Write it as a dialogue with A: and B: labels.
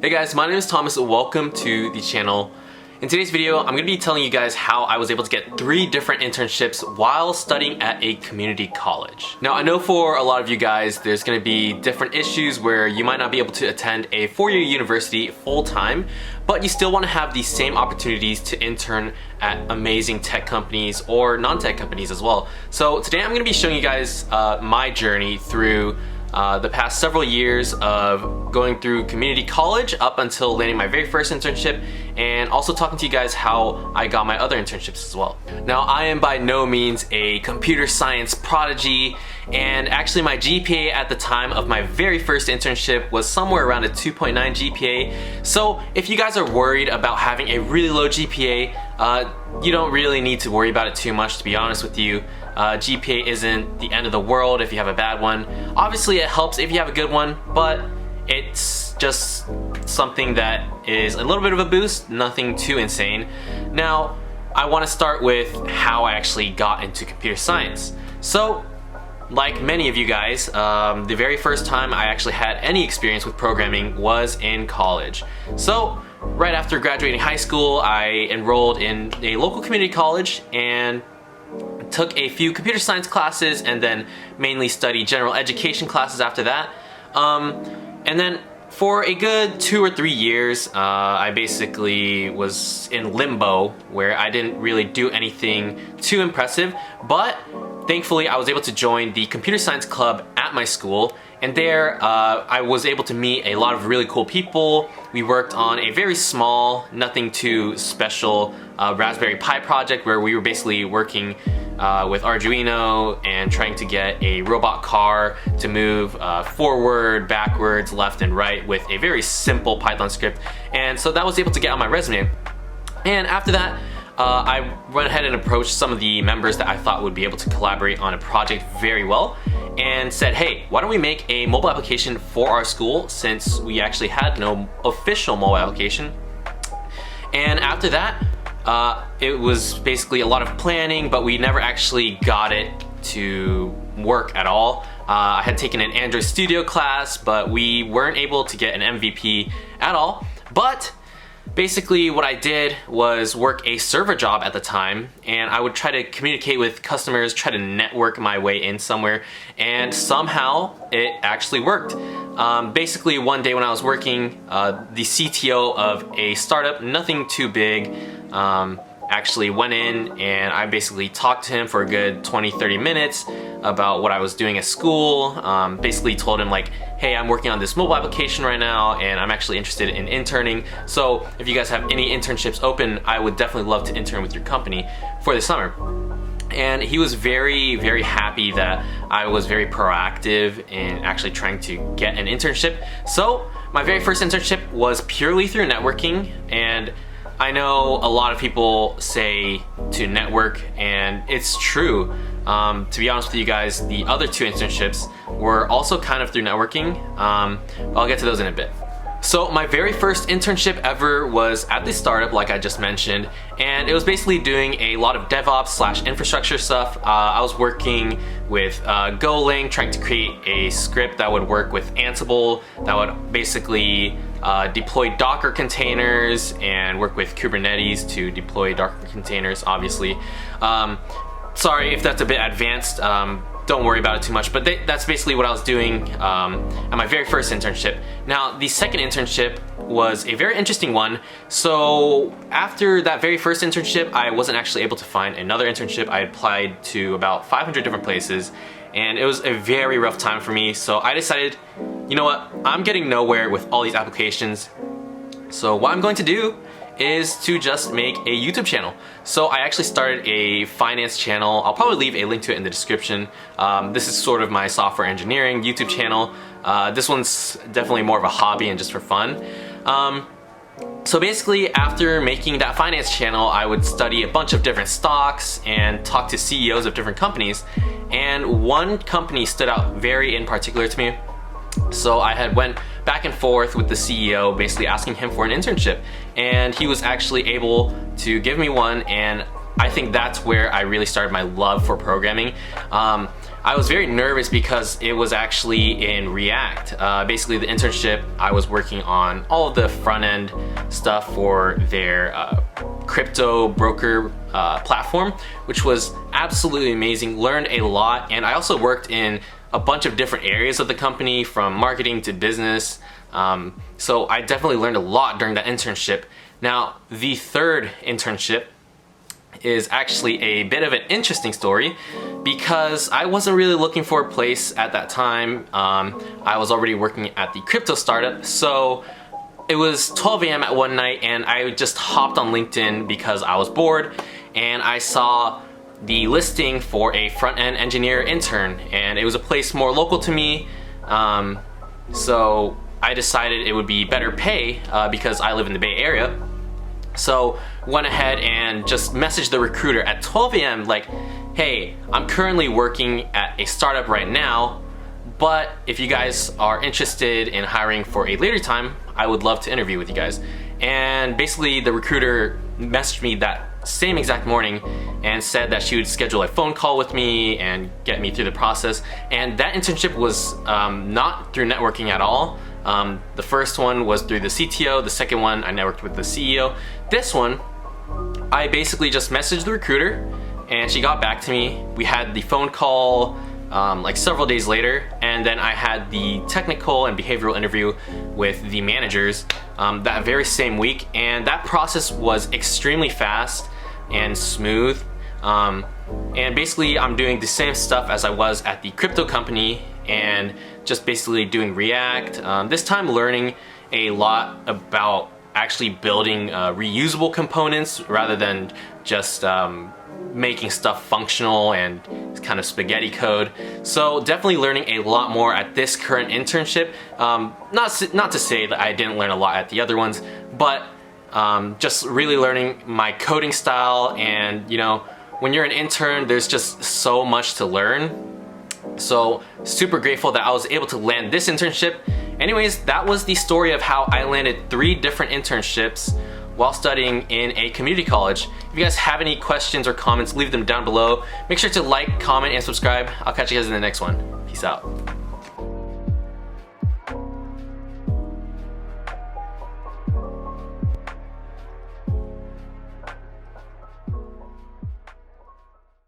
A: Hey guys, my name is Thomas. Welcome to the channel. In today's video, I'm going to be telling you guys how I was able to get 3 different internships while studying at a community college. Now, I know for a lot of you guys, there's going to be different issues where you might not be able to attend a 4-year university full-time, but you still want to have the same opportunities to intern at amazing tech companies or non-tech companies as well. So today I'm going to be showing you guys my journey through the past several years of going through community college up until landing my very first internship, and also talking to you guys how I got my other internships as well. Now, I am by no means a computer science prodigy, and actually my GPA at the time of my very first internship was somewhere around a 2.9 GPA. So if you guys are worried about having a really low GPA, you don't really need to worry about it too much, to be honest with you. GPA isn't the end of the world if you have a bad one. Obviously it helps if you have a good one, but it's just something that is a little bit of a boost, nothing too insane. Now, I want to start with how I actually got into computer science. So, like many of you guys, the very first time I actually had any experience with programming was in college. So, right after graduating high school, I enrolled in a local community college and took a few computer science classes, and then mainly studied general education classes after that. And then for a good 2 or 3 years, I basically was in limbo where I didn't really do anything too impressive, but thankfully I was able to join the computer science club at my school, and there I was able to meet a lot of really cool people. We worked on a very small, nothing too special Raspberry Pi project where we were basically working with Arduino and trying to get a robot car to move forward, backwards, left, and right with a very simple Python script. And so that was able to get on my resume. And after that, I went ahead and approached some of the members that I thought would be able to collaborate on a project very well, and said, hey, why don't we make a mobile application for our school, since we actually had no official mobile application. And after that, it was basically a lot of planning, but we never actually got it to work at all. I had taken an Android Studio class, but we weren't able to get an MVP at all. But basically what I did was work a server job at the time, and I would try to communicate with customers, try to network my way in somewhere, and somehow it actually worked. Basically one day when I was working, the CTO of a startup, nothing too big, actually went in, and I basically talked to him for a good 20-30 minutes about what I was doing at school. Basically told him like, hey, I'm working on this mobile application right now and I'm actually interested in interning, so if you guys have any internships open, I would definitely love to intern with your company for the summer. And he was very, very happy that I was very proactive in actually trying to get an internship. So my very first internship was purely through networking, and I know a lot of people say to network, and it's true. To be honest with you guys, the other 2 internships were also kind of through networking. I'll get to those in a bit. So my very first internship ever was at the startup, like I just mentioned, and it was basically doing a lot of DevOps / infrastructure stuff. I was working with Golang, trying to create a script that would work with Ansible, that would basically deploy Docker containers and work with Kubernetes to deploy Docker containers, obviously. Sorry if that's a bit advanced. Don't worry about it too much, but that's basically what I was doing at my very first internship. Now, the second internship was a very interesting one. So after that very first internship, I wasn't actually able to find another internship. I applied to about 500 different places, and it was a very rough time for me. So I decided, you know what, I'm getting nowhere with all these applications. So what I'm going to do is to just make a YouTube channel. So I actually started a finance channel. I'll probably leave a link to it in the description. This is sort of my software engineering YouTube channel. This one's definitely more of a hobby and just for fun. So basically, after making that finance channel, I would study a bunch of different stocks and talk to CEOs of different companies. And one company stood out very in particular to me. So I had went back and forth with the CEO, basically asking him for an internship, and he was actually able to give me one, and I think that's where I really started my love for programming. I was very nervous because it was actually in React. Basically the internship, I was working on all of the front end stuff for their crypto broker platform, which was absolutely amazing. Learned a lot, and I also worked in a bunch of different areas of the company, from marketing to business. So I definitely learned a lot during that internship. Now, the third internship is actually a bit of an interesting story because I wasn't really looking for a place at that time. I was already working at the crypto startup, so it was 12 a.m. at one night and I just hopped on LinkedIn because I was bored, and I saw the listing for a front-end engineer intern, and it was a place more local to me. So I decided it would be better pay because I live in the Bay Area. So went ahead and just messaged the recruiter at 12 a.m. like, hey, I'm currently working at a startup right now, but if you guys are interested in hiring for a later time, I would love to interview with you guys. And basically the recruiter messaged me that same exact morning and said that she would schedule a phone call with me and get me through the process. And that internship was not through networking at all. The first one was through the CTO, the second one I networked with the CEO. This one, I basically just messaged the recruiter and she got back to me. We had the phone call like several days later, and then I had the technical and behavioral interview with the managers that very same week, and that process was extremely fast and smooth. And basically I'm doing the same stuff as I was at the crypto company, and just basically doing React. This time learning a lot about actually building reusable components rather than just making stuff functional and kind of spaghetti code. So definitely learning a lot more at this current internship. Not to say that I didn't learn a lot at the other ones, but just really learning my coding style. And you know, when you're an intern, there's just so much to learn. So super grateful that I was able to land this internship. Anyways, that was the story of how I landed 3 different internships while studying in a community college. If you guys have any questions or comments, leave them down below. Make sure to like, comment, and subscribe. I'll catch you guys in the next one. Peace out.